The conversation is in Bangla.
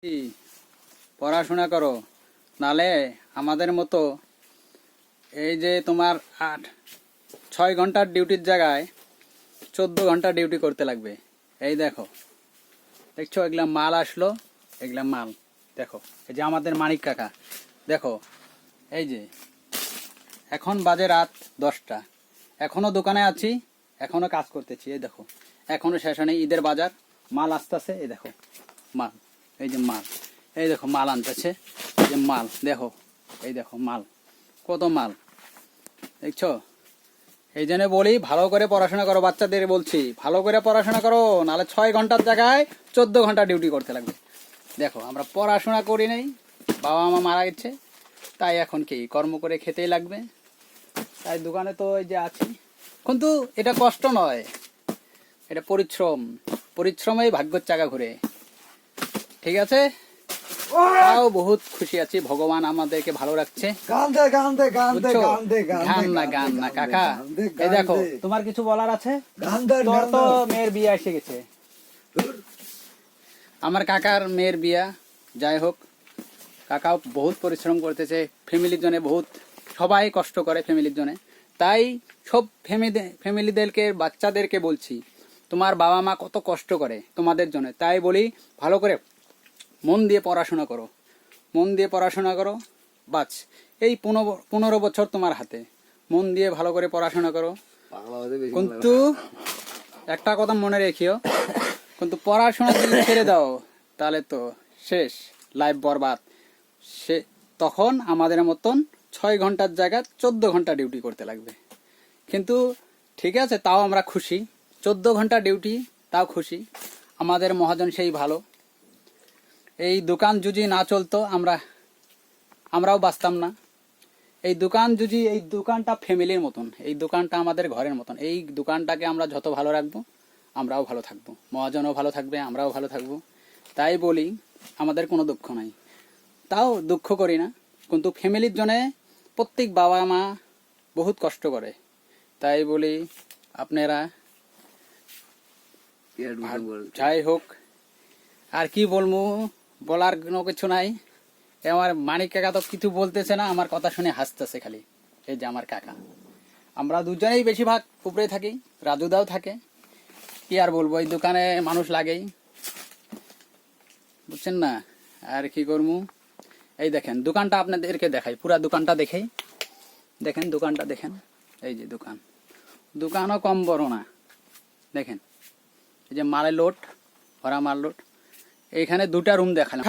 কি পড়াশোনা করো, নালে আমাদের মতো এই যে তোমার 6 ঘন্টার ডিউটির জায়গায় 14 ঘন্টা ডিউটি করতে লাগবে। এই দেখো, দেখছো এগুলা মাল আসলো, এগুলা মাল দেখো। এই যে আমাদের মানিক কাকা, দেখো এই যে এখন বাজে রাত 10টা, এখনো দোকানে আছি, এখনো কাজ করতেছি। এই দেখো এখনো শেষ হয়নি, ঈদের বাজার, মাল আসতেছে। এই দেখো মাল, এই যে মাল, এই দেখো মাল আনতেছে, এই যে মাল দেখো, এই দেখো মাল, কত মাল দেখছো। এই জন্য বলি ভালো করে পড়াশোনা করো, বাচ্চাদের বলছি ভালো করে পড়াশোনা করো, নাহলে 6 ঘন্টার জায়গায় 14 ঘন্টা ডিউটি করতে লাগবে। দেখো আমরা পড়াশোনা করি নাই, বাবা মা মারা গেছে, তাই এখন কি কর্ম করে খেতেই লাগবে। তাই দোকানে তো এই যে আছি, কিন্তু এটা কষ্ট নয়, এটা পরিশ্রম, পরিশ্রমেই ভাগ্যের চাকা ঘুরে। ঠিক আছে, তাও বহুত খুশি আছি, ভগবান আমাদেরকে ভালো রাখছে। গান না গান না কাকা। এই দেখো তোমার কিছু বলার আছে? তোর তো মেয়ের বিয়ে এসে গেছে, আমার কাকার মেয়ের বিয়া। যাই হোক, কাকাও বহুত পরিশ্রম করতেছে ফ্যামিলির জন্য, বহুত সবাই কষ্ট করে ফ্যামিলির জন্য। তাই সব ফ্যামিলিদেরকে, বাচ্চাদেরকে বলছি তোমার বাবা মা কত কষ্ট করে তোমাদের জন্য। তাই বলি ভালো করে মন দিয়ে পড়াশোনা করো, মন দিয়ে পড়াশোনা করো, বাস এই 15 বছর তোমার হাতে, মন দিয়ে ভালো করে পড়াশোনা করো। কিন্তু একটা কথা মনে রেখিও, কিন্তু পড়াশোনা যদি ছেড়ে দাও তাহলে তো শেষ, লাইফ বরবাদ। সে তখন আমাদের মতন 6 ঘন্টার জায়গায় 14 ঘন্টা ডিউটি করতে লাগবে। কিন্তু ঠিক আছে, তাও আমরা খুশি, 14 ঘন্টা ডিউটি তাও খুশি, আমাদের মহাজন সেই ভালো। এই দোকান যদি না চলতো আমরাও বাঁচতাম না। এই দোকান যদি, এই দোকানটা ফ্যামিলির মতন, এই দোকানটা আমাদের ঘরের মতন। এই দোকানটাকে আমরা যত ভালো রাখবো আমরাও ভালো থাকবো, মহাজনও ভালো থাকবে, আমরাও ভালো থাকবো। তাই বলি আমাদের কোনো দুঃখ নাই, তাও দুঃখ করি না, কিন্তু ফ্যামিলির জন্যে প্রত্যেক বাবা মা বহুত কষ্ট করে। তাই বলি আপনারা, যাই হোক আর কি বলবো, বলার কোনো কিছু নাই। আমার মানিক কাকা তো কিছু বলতেছে না, আমার কথা শুনে হাসতেছে খালি। এই যে আমার কাকা, আমরা দুজনেই বেশিরভাগ উপরে থাকি, রাজুদাও থাকে। কি আর বলবো, এই দোকানে মানুষ লাগেই, বুঝছেন না। আর কি করবো, এই দেখেন দোকানটা আপনাদেরকে দেখাই, পুরা দোকানটা দেখেই দেখেন, দোকানটা দেখেন। এই যে দোকানও কম বড় না, দেখেন এই যে মালের লোড, ভরা মাল লোড। এইখানে 2টা রুম দেখালাম।